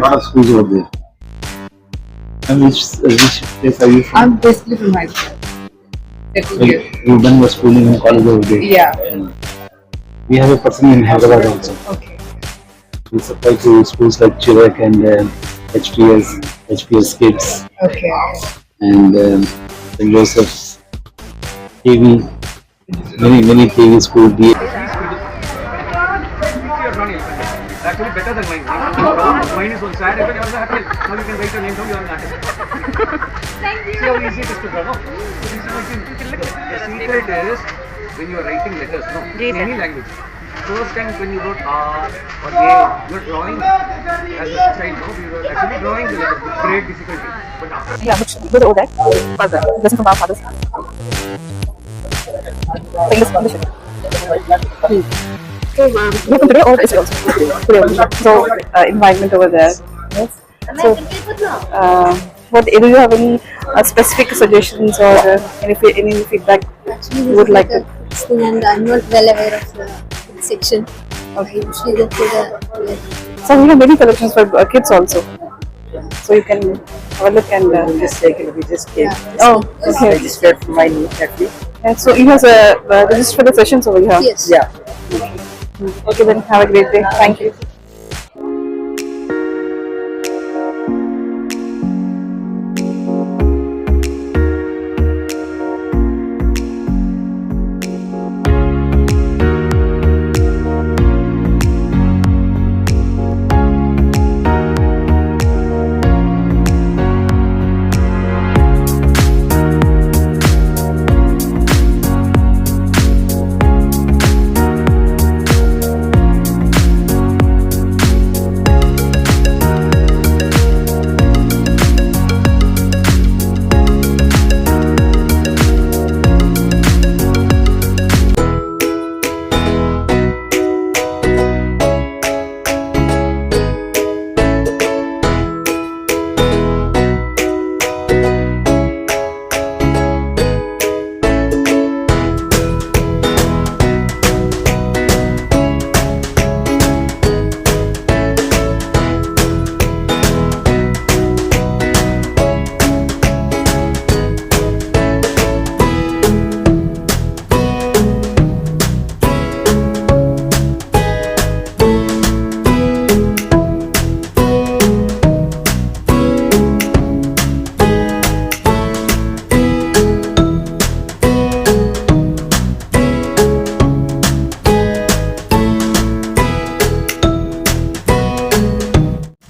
lot of schools over there. And which place are you from? I'm basically from Hyderabad. You've done your schooling and college over there. Yeah. And we have a person in Hyderabad also. Okay. We supply to schools like Chirac and HPS Kids Okay. and St. Joseph's, KV, many KV schools. Actually better than mine. Mine is on side, but you also have to, now you can write your name down, you are an artist. Thank you. See how easy it is to draw, no? The secret is when you are writing letters, no? In any language. First time when you wrote R or A, you are drawing as a child, no? We were actually drawing the letters with great difficulty. But after Yeah, good old father. Listen from our fathers. Famous condition. So, you from today or yesterday also? Today only. So, environment over there. Yes. So, what do you have any specific suggestions or any feedback Actually, you would like to? and I'm not well aware of the section. Okay. Usually go to the So, we have many collections for kids also. So, you can have a look and just take it. We just came. oh, okay. Registered for my nephew. Yeah, so, you have registered for the sessions over here? yes. Yeah. Okay, then have a great day. Thank you.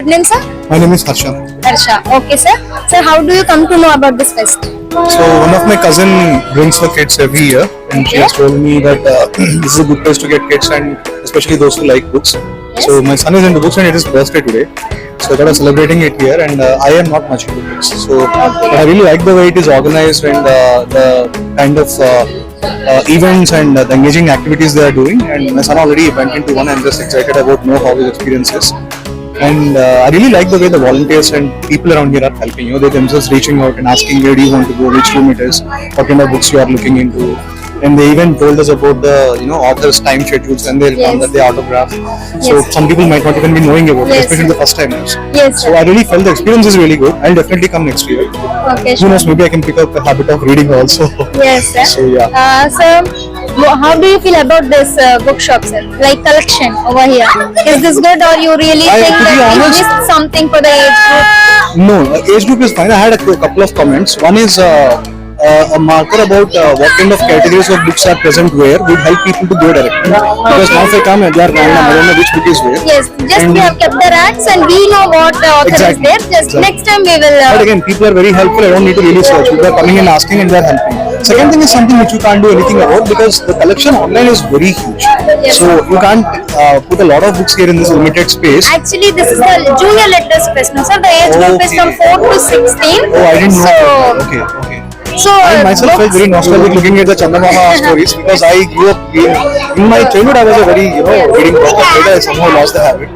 Name, sir? My name is Harsha. Harsha. Okay, sir. Sir, how do you come to know about this fest? So one of my cousin brings her kids every year, and she has told me that this is a good place to get kids, and especially those who like books. Yes. So my son is into books, and it is birthday today. So I thought of celebrating it here, and I am not much into books. So but I really like the way it is organized and the kind of events and the engaging activities they are doing. And my son already went into one, and I'm just excited about know how his experience is. And I really like the way the volunteers and people around here are helping. You know, they themselves reaching out and asking where do you want to go, which room it is, what kind of books you are looking into. And they even told us about the authors' time schedules and they'll come that they autograph. So some people might not even be knowing about it, especially the first timers. Yes, So I really felt the experience is really good. I'll definitely come next year. Okay, Who knows, maybe I can pick up the habit of reading also. Yes, sir. So yeah. Sir, how do you feel about this bookshop, sir? Like collection over here. Is this good or you really think to be that we honest- missed something for the age group? No, age group is fine. I had a couple of comments. One is a marker about what kind of categories of books are present where would help people to go directly. Because now if I come and they are random, I don't know which book is where. Yes, just we have kept the racks and we know what author Exactly. is there. Just Exactly. next time we will. But again, people are very helpful. I don't need to really search. People are coming and asking and they are helping. Second thing is something which you can't do anything about because the collection online is very huge. Yes. So you can't put a lot of books here in this limited space. Actually, this is the junior letters fest. No, sir, the age group is from 4 to 16. Oh, I didn't know. So, Okay, okay. so I myself felt very nostalgic looking at the Chandamama stories because I grew up in my childhood. I was a very reading book, but later I somehow lost the habit.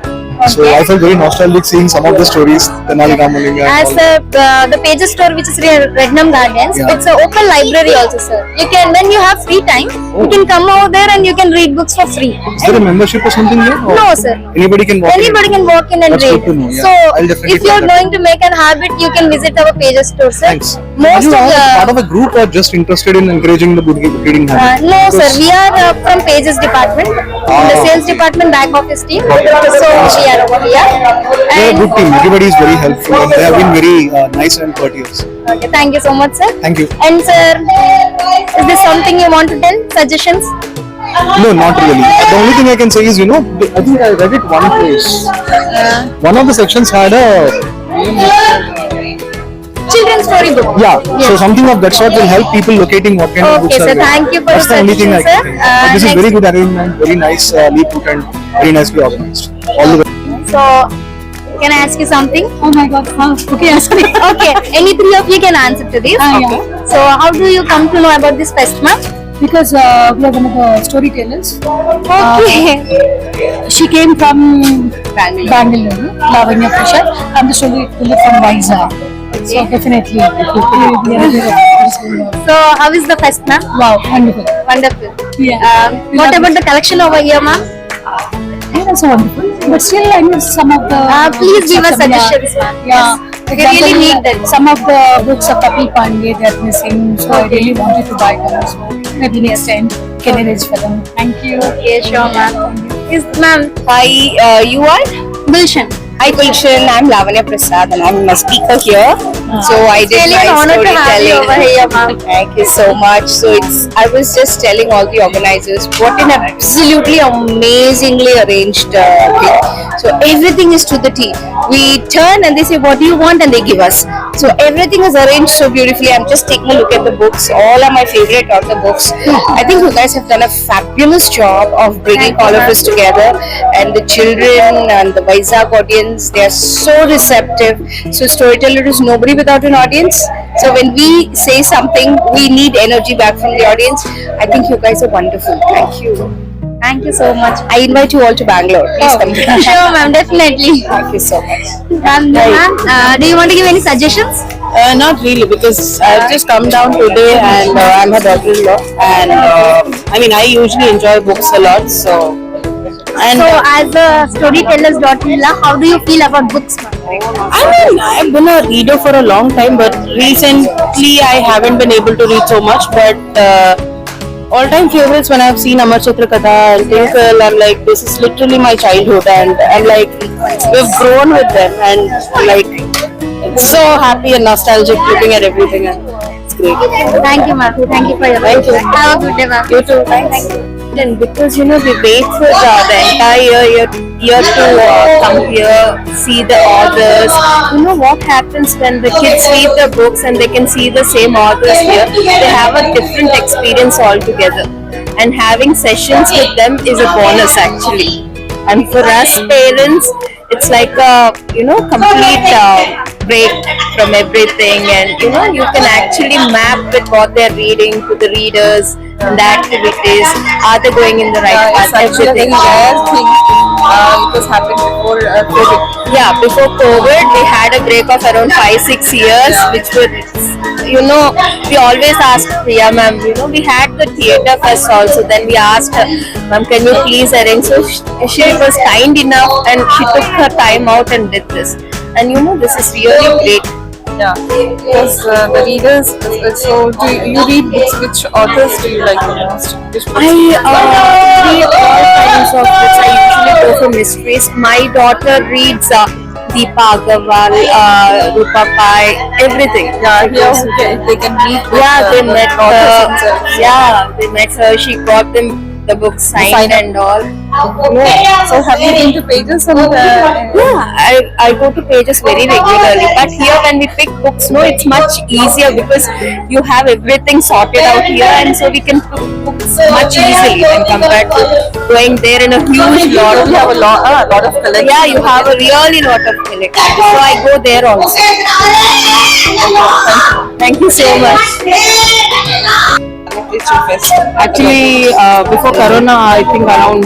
So I felt very nostalgic seeing some of the stories, Tenali Ramalinga. As the Pages store, which is near Rednam Gardens, Yeah. it's an open library also, sir. You can, when you have free time, you can come over there and you can read books for free. Is there a membership or something there? Or No, sir. Anybody can walk Anybody can walk in and That's read. good to know, yeah. So, I'll definitely if you're try that. going to make an habit, you can visit our Pages store, sir. Thanks. Most you of are part the of a group or just interested in encouraging the good reading habit? no, sir. Because- We are from Pages department, the sales department, back office team. So we are over here. They're a good team. Everybody is very helpful and they have been very nice and courteous. Okay, thank you so much, sir. Thank you. And sir, is there something you want to tell? Suggestions? No, not really. The only thing I can say is, I think I read it one place. One of the sections had a Children's story book. yeah. So something of that sort will help people locating what kind of books Okay, are sir. there. Thank you for That's your the only thing I suggestion, can sir. think. But this is Next- very good arrangement, very nicely put and very nicely organized. All the way. So, can I ask you something? Oh my god, okay, ask me. Okay, any three of you can answer to this. Yeah. So, how do you come to know about this fest, ma'am? Because we are one of the storytellers. Okay. She came from Bangalore, Lavanya Prashad. I'm the storyteller from Vizag. So definitely. So, how is the fest, ma'am? Wow, wonderful. Wonderful. Yeah. What about the collection over here, ma'am? Yeah, that's wonderful. But still, I miss some of the. Please give us some- suggestions, ma'am. Yeah. We really need that. Some of the books of Kapil Pandey they're missing, so I really wanted to buy them. So maybe next time can arrange for them. Thank you. Okay, sure, ma'am. Is ma'am? Hi, you are? Gulshan. Hi Gulshan, I'm Lavanya Prasad and I'm a speaker here. So I did Really my an honor to have you over storytelling. here, ma'am. Thank you so much. So I was just telling all the organizers what an absolutely amazingly arranged thing. So everything is to the T. We turn and they say, what do you want? And they give us. So everything is arranged so beautifully. I'm just taking a look at the books. All are my favorite author books. I think you guys have done a fabulous job of bringing Thank you, all of ma'am. us together. And the children and the Vizag audience, they are so receptive. So storyteller is nobody without an audience. So when we say something, we need energy back from the audience. I think you guys are wonderful. Thank you. Thank you so much. I invite you all to Bangalore. Please come to Bangalore. Sure, ma'am. Definitely. Thank you so much. Ma'am, do you want to give any suggestions? Not really, because I've just come down today and I'm her daughter-in-law, and I mean I usually enjoy books a lot, so and So, as a storyteller's daughter-in-law, how do you feel about books, ma'am? I mean I've been a reader for a long time, but recently I haven't been able to read so much. But all-time favorites when I've seen Amar Chitra Katha and Tinkle, I'm like, this is literally my childhood, and I'm like, we've grown with them, and like it's so happy and nostalgic looking at everything, and it's great. Thank you, ma'am. Thank you for your Thank you. Have a good day, ma'am. You too. Thanks. And because we wait for the entire year to come here, see the authors. You know what happens when the kids read the books and they can see the same authors here? They have a different experience altogether. And having sessions with them is a bonus actually. And for us parents, it's like a complete break from everything, and you can actually map with what they're reading to the readers and the activities. Are they going in the right path? Everything. It was happening before COVID. Yeah, before COVID, we had a break of around 5-6 years, which was, we always asked Priya ma'am, we had the theatre fest also. Then we asked her, ma'am, can you please arrange? So she was kind enough and she took her time out and did this. And this is really great. Yeah, because the readers. So, do you read books? Which authors do you like the most? Which books? I read all kinds of books. I usually go for mysteries. My daughter reads Deepa Agarwal, Rupa Pai, everything. Yeah, here they can read. Yeah, they met her. themselves. Yeah, they met her. She got them the book signed and all. So, have you been to Pages? Yeah, I go to Pages very regularly. But here when we pick books, it's much easier because you have everything sorted out here, and so we can pick books much easily when compared to going there in a huge lot. You have a lot of collections. Yeah, you have a really lot of collections. So I go there also. Thank you so much. Actually, before Corona, I think around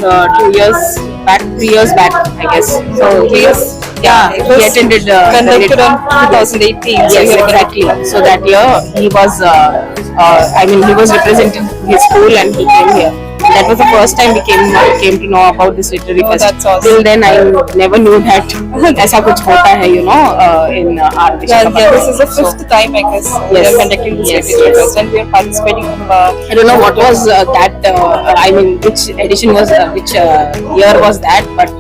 2 years back 3 years back, I guess. So he was, yeah, It he was attended conducted on 2018. So Yes, you have exactly. So that year he was, I mean, he was representing his school and he came here. That was the first time we came to know about this literary fest. that's awesome. Till then, I never knew that ऐसा कुछ होता है, you know, in our Yeah, Visakhapatnam. this is the fifth time, I guess, we Yes. are conducting this Yes, literary yes. fest, and we are participating from I don't know what was that. I mean, which edition was, which year was that? But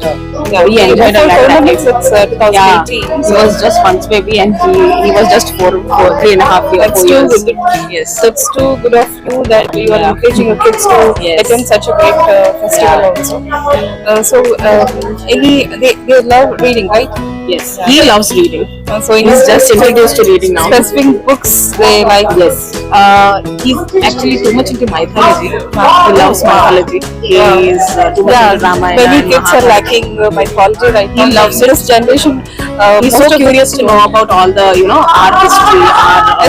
we enjoyed a lot. tournaments, it's 2018. Yeah, he was just Fun's baby, and he was just 3.5 years. That's 4 too years. good. Yes. That's too good of you that you are Yeah. encouraging your kids to Yes. attend such a great festival also. They love reading, right? Yes, he loves reading. So He's just introduced to reading now. specific books they like. Yes. He's actually too much into mythology. He loves mythology. He is too much into Ramayana. Many and kids are Mahabharata. lacking mythology right now. He loves this generation. He's most so of the curious to know about all the, you know, art history,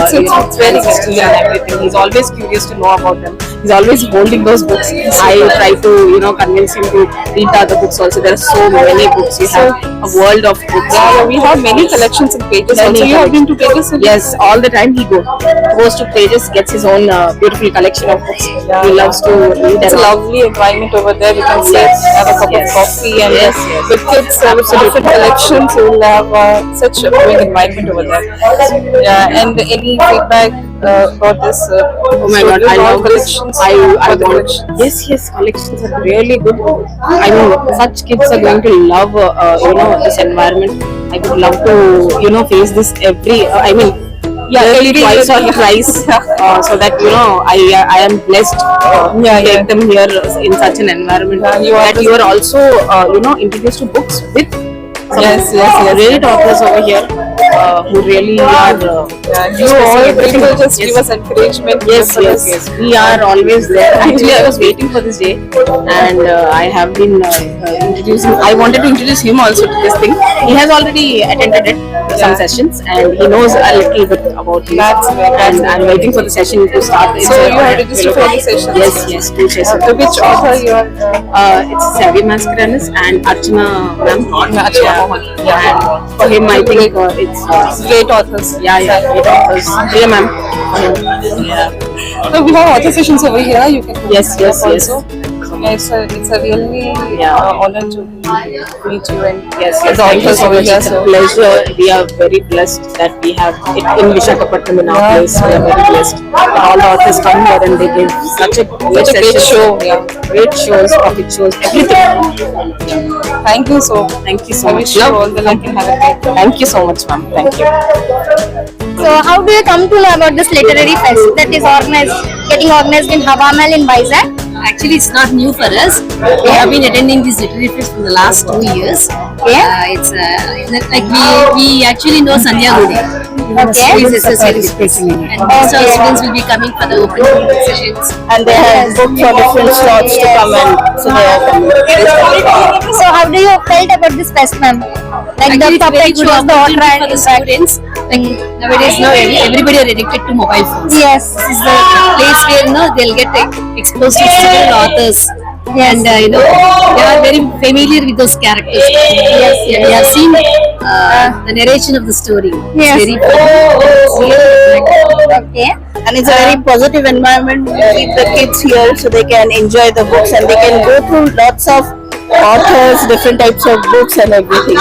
It's very ancestry and everything. He's always curious to know about them. He's always holding those books. I try to, you know, convince him to read the other books also. There are so many books. You have a world of books. Yeah, we have many collections and pages. Many Also, you have been to pages. Yes, all the time he goes to pages, gets his own beautiful collection of books. He loves to read. It's a and all. lovely environment over there. You can sit, have a cup Yes. of coffee, and Yes, yes. with kids with different collections, you will have such a growing environment over there. Yeah, and any feedback about this? Oh my god, I love this. collections. I for the want. collections. Yes, his collections are really good. I mean, such kids are going to love, you know, this environment. I would love to, you know, face this every. I mean, really twice or thrice, so that, you know, I am blessed to take them here in such an environment. That you are also, you know, introduced to books with some great authors over here who really are. You all people just give us encouragement. Yes. We are always there. Actually, I was waiting for this day, and I have been introducing. I wanted to introduce him also to this thing. He has already attended it, some sessions, and he knows a little bit about it. And I'm waiting for the session to start. So you have registered for the sessions? Yes, 2 sessions. Which author you are? It's Savi Mascarenas and Archana ma'am. Archana Mohan. And for him, I think it's Great authors. yeah, great authors. Yeah, ma'am. So we have author sessions over here. You can Yes. also. Yeah, it's a really honor to meet you and Yes, the thank you authors so over much. here. It's a So pleasure. We are very blessed that we have it in Visakhapatnam in our place. We are very blessed. All the authors come here and they give such a great such a great session. show. Yeah. Great shows, topic shows, everything. Thank you so. Thank you so I much. wish you all the luck and have a great day. Thank you so much, ma'am. Thank you. So how do you come to know about this literary fest that is getting organized in Havamal in Vizag? Actually, it's not new for us. We have been attending this literary fest for the last 2 years. It's like we actually know Sandhya Gudi. Okay. Who is associated with this. And most of our students will be coming for the opening sessions. And they have booked for different slots to come and so they are coming. So how do you felt about this fest, ma'am? Like Actually, the it's very puppet good shows, the opportunity author for and the students. Like nowadays, everybody are addicted to mobile phones. Yes. This is the place where they'll get exposed to several authors. And they are very familiar with those characters. Yes, they have seen the narration of the story. Yes. It's very fun. Okay. And it's a very positive environment with the kids here so they can enjoy the books and they can go through lots of authors, different types of books and everything.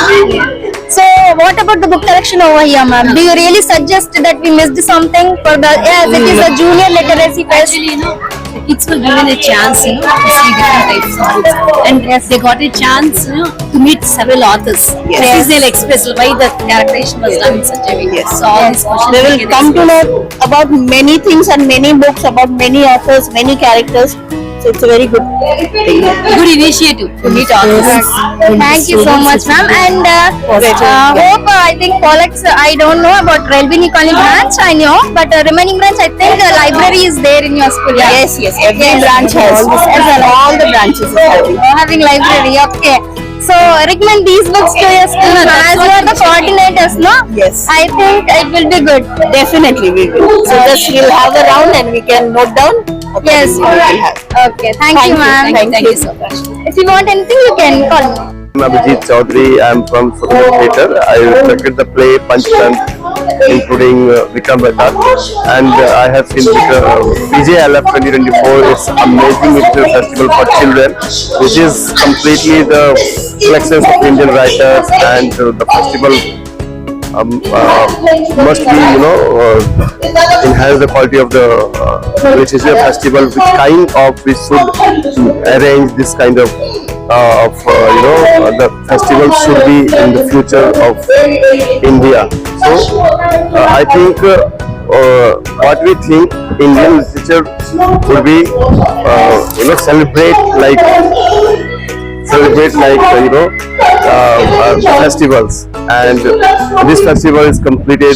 So what about the book collection over here, ma'am? Do you really suggest that we missed something for the it is a junior literacy fest? Actually, the kids were given a chance, to see different types of books. And they got a chance, to meet several authors. That is, they'll express why the characterization was done in such a way. So all these questions They will can come to express. know about many things and many books about many authors, many characters. So it's a very good thing. Good initiative to meet authors. Thank you so much, ma'am. And hope I think Pollux, I don't know about Relbini College branch, I know, but remaining branch, I think the library is there in your school. Yeah? Yes, every branch has. All the branches is having. Having library, okay. So recommend these books to your school as you are the coordinators, no? Yes. I think it will be good. Definitely we will. So just we'll have a round and we can note down Yes. Okay. Thank you, ma'am. Thank you so much. If you want anything, you can call me. I'm Abhijit Chaudhary. I'm from Sukhna Theatre. I directed the play Panchtant, including Vikram Bhatta, and I have seen VJLF 2024. It's amazing literature festival for children, which is completely the collections of Indian writers, and the festival must be, enhance the quality of the literature festival. Which kind of we should arrange this kind of the festival should be in the future of India. So I think what we think Indian literature would be celebrate like festivals, and this festival is completed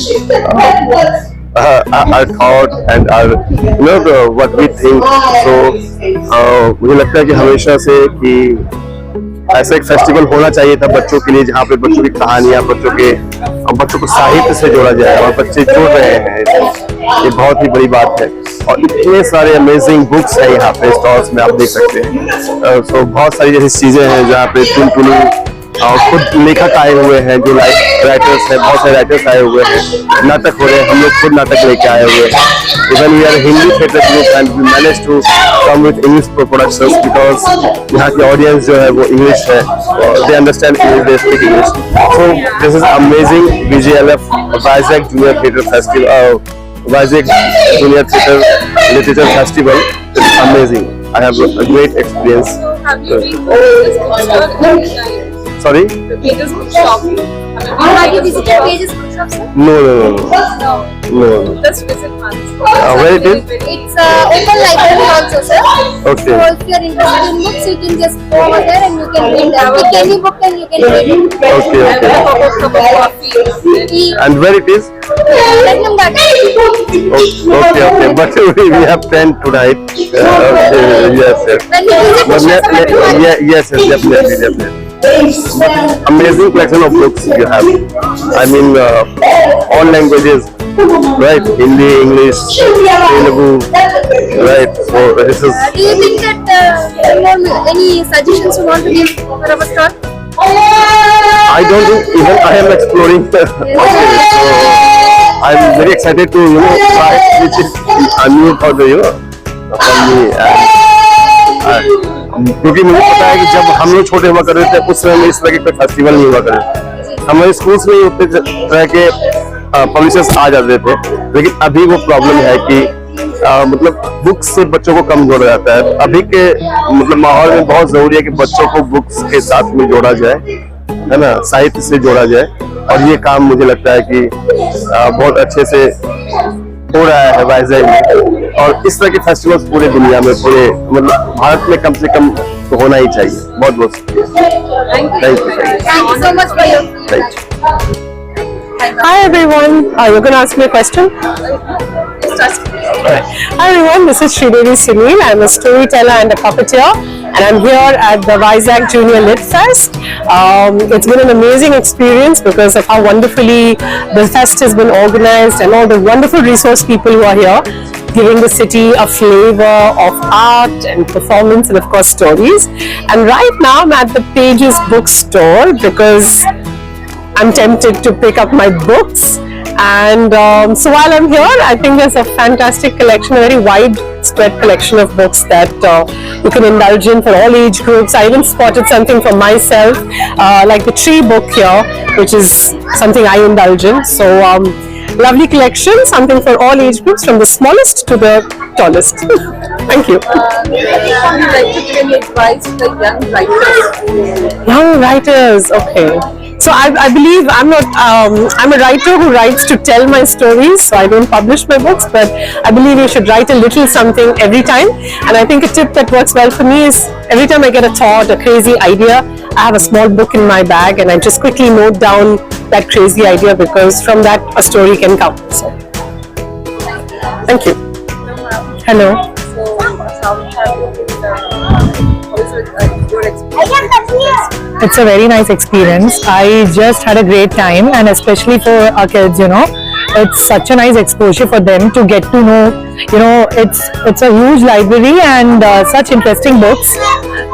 our thought and our what we think. So मुझे लगता है कि हमेशा से कि ऐसा एक festival होना चाहिए था बच्चों के लिए, जहाँ पे बच्चों की कहानियां, बच्चों को साहित्य से जोड़ा जाए, और बच्चे जुड़ रहे हैं। ये बहुत ही बड़ी बात है, और इतने सारे अमेजिंग बुक्स हैं यहाँ पे स्टॉल्स में, आप देख सकते हैं। तो बहुत सारी ऐसी चीजें हैं जहाँ पे टुनटुनी और खुद लेखक आए हुए हैं, जो राइटर्स हैं, बहुत सारे राइटर्स आए हुए हैं, नाटक हो रहे हैं, हम लोग खुद नाटक लेके आए हुए हैं। Even we are Hindi theatre group and we manage to come with English productions, because यहाँ की ऑडियंस जो है वो इंग्लिश है, they understand English, they speak English. So this is amazing VJLF Vizag Junior Theatre Festival, Vizag Junior Theatre Literature Festival. It's amazing. I have a great experience. Sorry? Pages bookshop. Have you visited Pages bookshop, sir? No. Just visit once. Where it is? It's open library also, sir. Okay. So if you are interested in books, you can just go over there and you can read. Pick any book and you can read it. Okay. And where it is? Platinum Garden. Okay. But we have planned tonight. Yes. When you visit bookshop, Yes, definitely. Amazing collection of books you have. I mean, all languages, right? Hindi, English, Telugu, right? So this is. do you think that any suggestions you want to give for our stall? I don't think even I am exploring the market, so I'm very excited to try which is new for the for me. क्योंकि मुझे पता है कि जब हम लोग छोटे हुआ करते थे उस समय में इस तरह के कोई फेस्टिवल नहीं हुआ करते, हमारे स्कूल्स में ही उतने तरह के पब्लिशर्स आ जाते थे। लेकिन अभी वो प्रॉब्लम है कि मतलब बुक्स से बच्चों को कम जोड़ा जाता है। अभी के मतलब माहौल में बहुत जरूरी है कि बच्चों को बुक्स के साथ में जोड़ा जाए, है ना, साहित्य से जोड़ा जाए, और ये काम मुझे लगता है कि बहुत अच्छे से हो रहा है वाइजैग में। और इस तरह के फेस्टिवल्स पूरे दुनिया में, पूरे मतलब भारत में कम से कम तो होना ही चाहिए। बहुत बहुत शुक्रिया। Thank you so much for your Hi everyone. You're going to ask me a question? Hi everyone. This is Sridevi Sunil. I'm a storyteller and a puppeteer, and I'm here at the Vizag Junior Lit Fest. It's been an amazing experience because of how wonderfully the fest has been organized and all the wonderful resource people who are here, giving the city a flavor of art and performance and of course stories. And right now I'm at the Pages bookstore because I'm tempted to pick up my books, and so while I'm here, I think there's a fantastic collection, a very widespread collection of books that you can indulge in for all age groups. I even spotted something for myself, like the Tree book here, which is something I indulge in. So lovely collection, something for all age groups, from the smallest to the tallest. Thank you. Would you like to give any advice to the young writers? Young writers, okay. So I believe I'm a writer who writes to tell my stories, so I don't publish my books, but I believe you should write a little something every time. And I think a tip that works well for me is every time I get a thought, a crazy idea, I have a small book in my bag and I just quickly note down that crazy idea, because from that a story can come. So, thank you. Hello. It's a very nice experience. I just had a great time, and especially for our kids, it's such a nice exposure for them to get to know, it's a huge library and such interesting books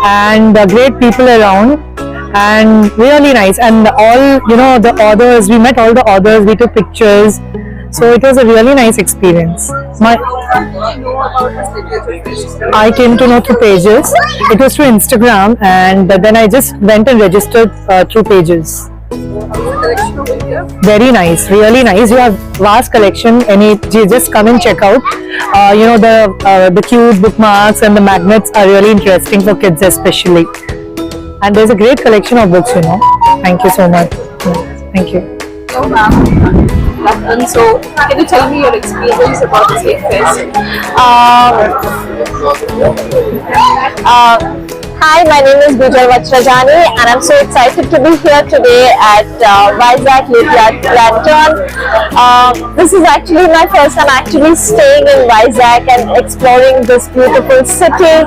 and great people around and really nice. And all, the authors, we met all the authors, we took pictures. So it was a really nice experience. I came to know through Pages. It was through Instagram, and then I just went and registered through Pages. Very nice, really nice. You have vast collection, and you just come and check out. The cute bookmarks and the magnets are really interesting for kids especially. And there's a great collection of books, Thank you so much. Thank you. So, can you tell me your experience about this Lit Fest? Hi, my name is Bijal Vajrajani and I'm so excited to be here today at Vizag Lit Lantern. This is actually my first time actually staying in Vizag and exploring this beautiful city.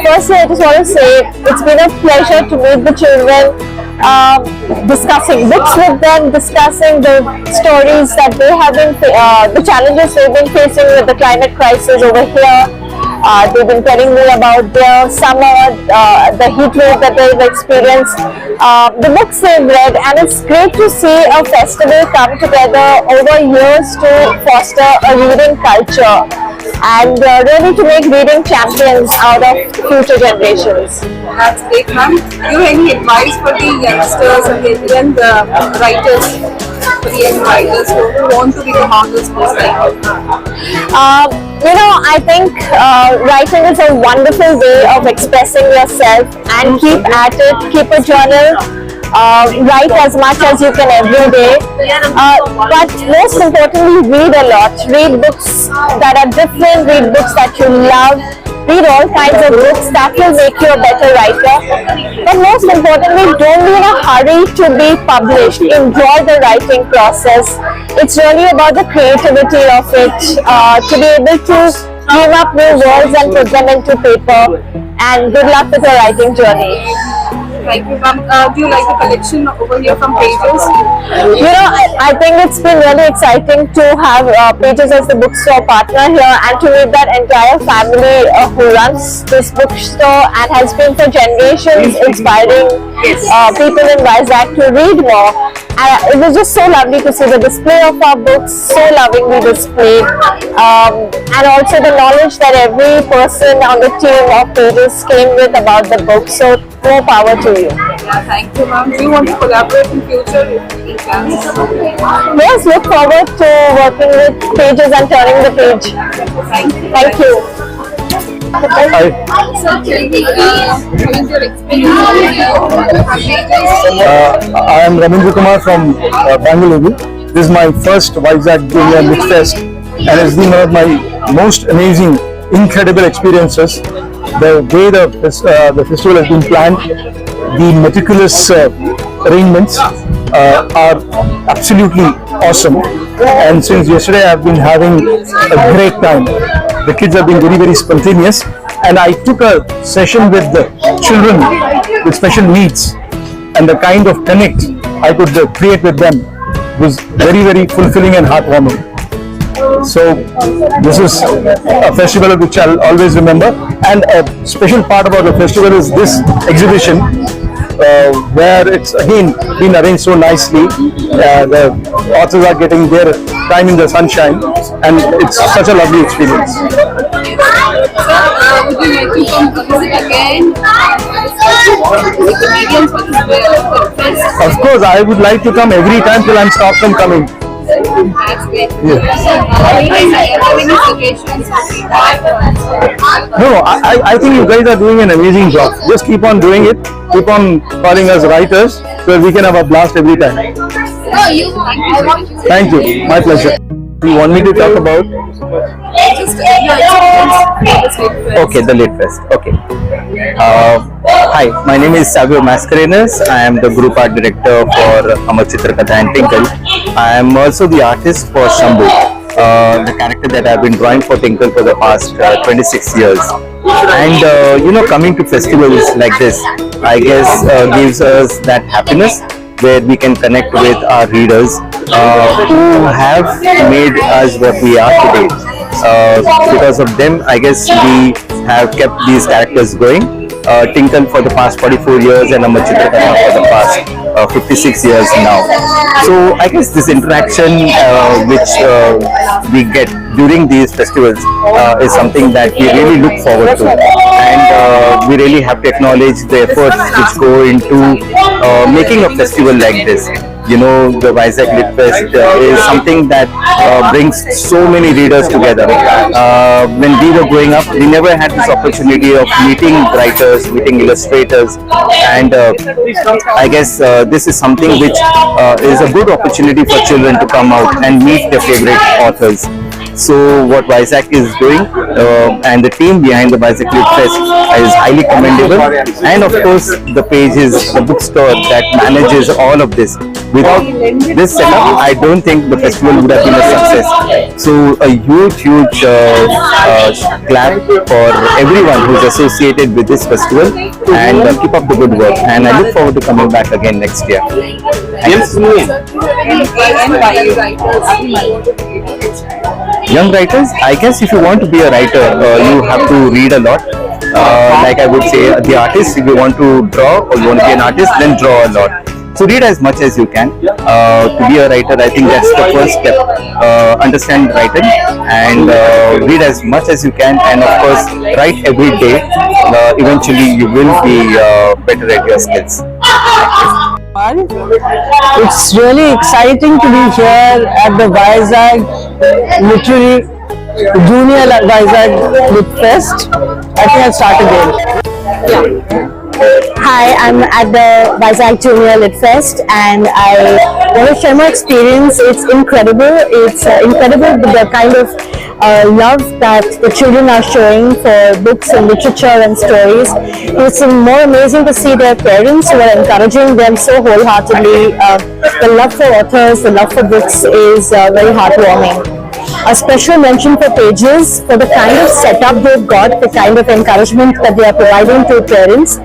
Firstly, I just want to say it's been a pleasure to meet the children, discussing books with them, discussing the stories that they have been, the challenges they've been facing with the climate crisis over here. They've been telling me about their summer, the heat wave that they've experienced, the books they've read, and it's great to see a festival come together over years to foster a reading culture and really to make reading champions out of future generations. That's great, ma'am. Do you have any advice for the youngsters and the young writers, for the young writers who want to become authors? I think writing is a wonderful way of expressing yourself, and keep at it, keep a journal, write as much as you can every day, but most importantly read a lot, read books that are different, read books that you love, read all kinds of books that will make you a better writer, but most importantly don't be in a hurry to be published. Enjoy the writing process. It's really about the creativity of it, to be able to dream up new worlds and put them into paper, and good luck with your writing journey. Thank you, ma'am. Do you like the collection over here from Pages? I think it's been really exciting to have Pages as the bookstore partner here, and to meet that entire family who runs this bookstore and has been for generations inspiring people in Vizag to read more. It was just so lovely to see the display of our books, so lovingly displayed, and also the knowledge that every person on the team of Pages came with about the book. So more power to you. Yeah, thank you, ma'am. Do you want to collaborate in future if you can? Yes, look forward to working with Pages and turning the page. Thank you. Thank you. So, tell me, how is your experience? I am Ramendra Kumar from Bangalore. This is my first Vizag Junior Lit Fest, and it's been one of my most amazing, incredible experiences. The way the festival has been planned, the meticulous arrangements are absolutely awesome. And since yesterday I've been having a great time. The kids have been very, very spontaneous, and I took a session with the children with special needs, and the kind of connect I could create with them was very, very fulfilling and heartwarming. So this is a festival which I'll always remember, and a special part about the festival is this exhibition, where it's again been arranged so nicely. The authors are getting their time in the sunshine, and it's such a lovely experience. Would you like to come visit again? Of course, I would like to come every time till I'm stopped from coming. That's great. Yeah. Any suggestions? No, I think you guys are doing an amazing job. Just keep on doing it. Keep on calling us writers so that we can have a blast every time. Thank you. My pleasure. You want me to talk about? Okay, the Lit Fest. Okay. Hi, my name is Savio Mascarenas. I am the group art director for Amar Chitra Katha and Tinkle. I am also the artist for Shambhu, the character that I have been drawing for Tinkle for the past 26 years. And coming to festivals like this, I guess gives us that happiness where we can connect with our readers who have made us what we are today. Because of them, I guess we have kept these characters going. Tinkle for the past 44 years and Amar Chitra Katha for the past 56 years now. So I guess this interaction which we get during these festivals is something that we really look forward to, and we really have to acknowledge the efforts which go into making a festival like this. You know, the Vizag Lit Fest is something that brings so many readers together. When we were growing up, we never had this opportunity of meeting writers, meeting illustrators, and I guess this is something which is a good opportunity for children to come out and meet their favorite authors. So what Vizag is doing and the team behind the Vizag Lit Fest is highly commendable, and of course the page is the bookstore that manages all of this. Without this setup, I don't think the festival would have been a success. So a huge clap for everyone who's associated with this festival, and keep up the good work, and I look forward to coming back again next year. Thanks. Young writers, I guess if you want to be a writer, you have to read a lot. Like I would say, the artist, if you want to draw or you want to be an artist, then draw a lot. So read as much as you can. To be a writer, I think that's the first step. Understand writing and read as much as you can, and of course write every day. Eventually you will be better at your skills. It's really exciting to be here at the Vizag Literary Junior Vizag Lit Fest. I think I'll start again. Hi, I'm at the Vizag Junior Lit Fest, and I want to share my experience. It's incredible. It's incredible the kind of love that the children are showing for books and literature and stories. It's more amazing to see their parents who are encouraging them so wholeheartedly. The love for authors, the love for books is very heartwarming. A special mention for Pages for the kind of setup they've got, the kind of encouragement that they are providing to parents,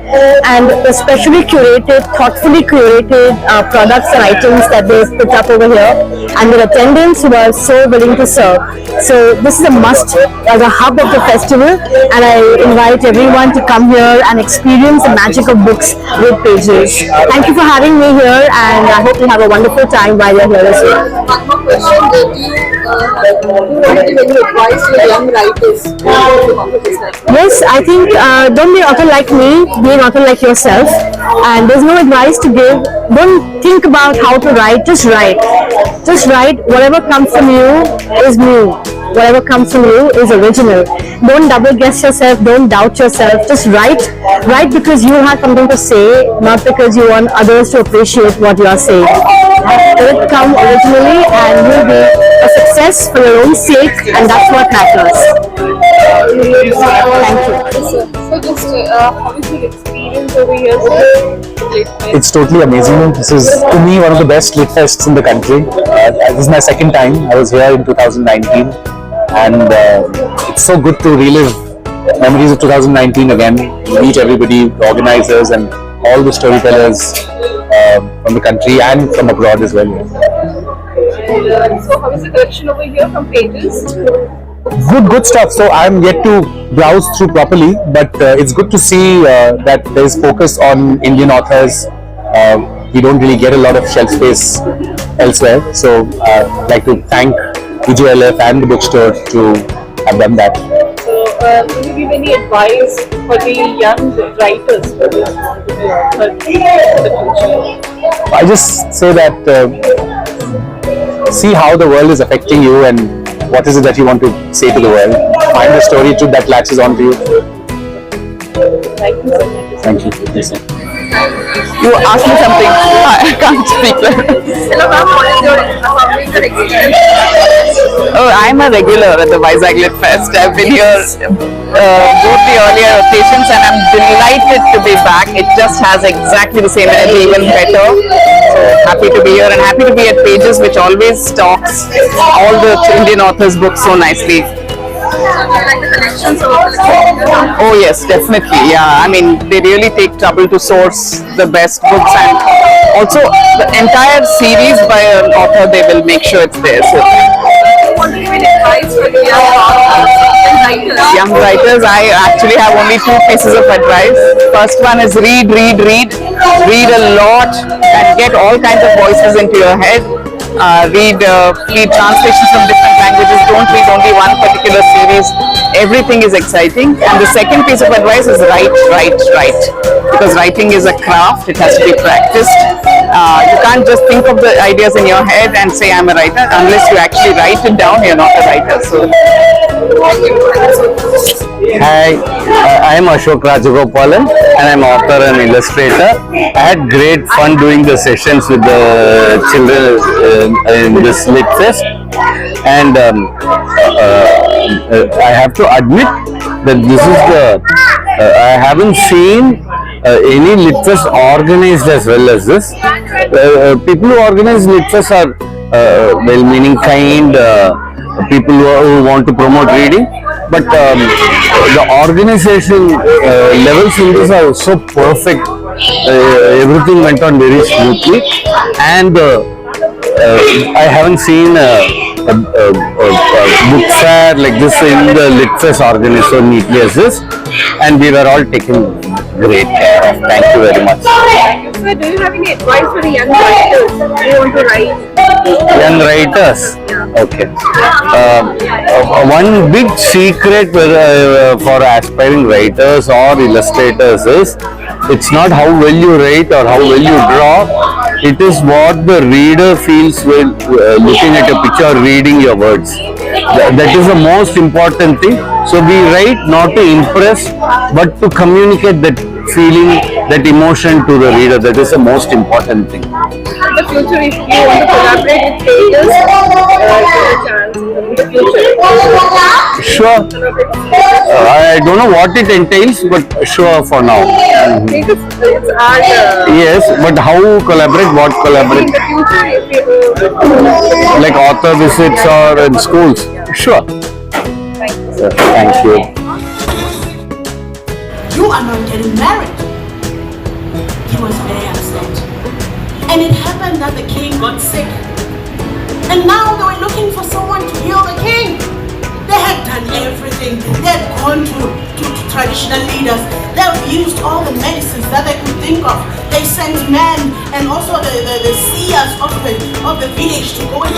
and especially curated, thoughtfully curated products and items that they've put up over here, and their attendants who are so willing to serve. So this is a must as a hub of the festival, and I invite everyone to come here and experience the magic of books with Pages. Thank you for having me here, and I hope you have a wonderful time while you're here as well. One more question, do you want to give any advice to young writers? Yes, I think don't be an author like me, be an author like yourself, and there's no advice to give. Don't think about how to write, just write. Just write. Whatever comes from you is new. Whatever comes from you is original. Don't double guess yourself, don't doubt yourself, just write. Write because you have something to say, not because you want others to appreciate what you are saying. Let it come originally, and you'll be a success for your own sake, and that's what matters. Thank you. So just how is your experience over here? It's totally amazing. This is, to me, one of the best lit fests in the country. This is my second time. I was here in 2019, and it's so good to relive memories of 2019 again. Meet everybody, the organizers, and all the storytellers from the country and from abroad as well. So how is the collection over here from Pages? Good stuff. So I'm yet to browse through properly, but it's good to see that there's focus on Indian authors. We don't really get a lot of shelf space elsewhere, so I'd like to thank VJLF and the bookstore to have done that. So will you give any advice for the young writers who want to be authors in the future? I just say that see how the world is affecting you and what is it that you want to say to the world. Find a story that latches on to you. Thank you so much. Thank you. Yes, sir. You asked me something. I can't speak. Hello ma'am, what is your experience? Oh, I'm a regular at the Vizag Lit Fest. I've been here both the earlier occasions, and I'm delighted to be back. It just has exactly the same energy, even better. So happy to be here, and happy to be at Pages, which always stocks all the Indian authors' books so nicely. Like the collections or Oh yes, definitely. Yeah, I mean, they really take trouble to source the best books, and also the entire series by an author, they will make sure it's there. So What do you give advice for the young writers, I actually have only 2 pieces of advice. First one is read a lot and get all kinds of voices into your head. Read translations from different languages. Don't read only one particular series. Everything is exciting. And the second piece of advice is write. Because writing is a craft. It has to be practiced. You can't just think of the ideas in your head and say I'm a writer. Unless you actually write it down, you're not a writer. So Hi, I am Ashok Rajagopalan and I'm author and illustrator. I had great fun doing the sessions with the children in this Lit Fest, and I have to admit that this is the I haven't seen any Lit Fest organized as well as this. People who organize Lit Fest are well-meaning, kind people who want to promote reading. But the organization levels in this are so perfect. Everything went on very smoothly, and I haven't seen a book fair like this in the Lit Fest organized so neatly as this, and we were all taken great care of. Thank you very much. So do you have any advice for the young writers who want to write? Young writers. Okay. One big secret for aspiring writers or illustrators is it's not how well you write or how well you draw. It is what the reader feels while looking at a picture or reading your words. That is the most important thing. So we write not to impress, but to communicate that feeling, that emotion to the reader. That is the most important thing. In the future, if you want to collaborate with pages, give a chance in the future. Sure. I don't know what it entails, but sure for now. Because it's art. Yes, but how collaborate? What collaborate? In the future, if you Like author visits or in schools? Sure. Thank you. You are not getting married. He was very upset. And it happened that the king got sick. And now they were looking for someone to heal the king. They had done everything. They had gone to traditional leaders. They have used all the medicines that they could think of. They sent men and also the seers of the village to go and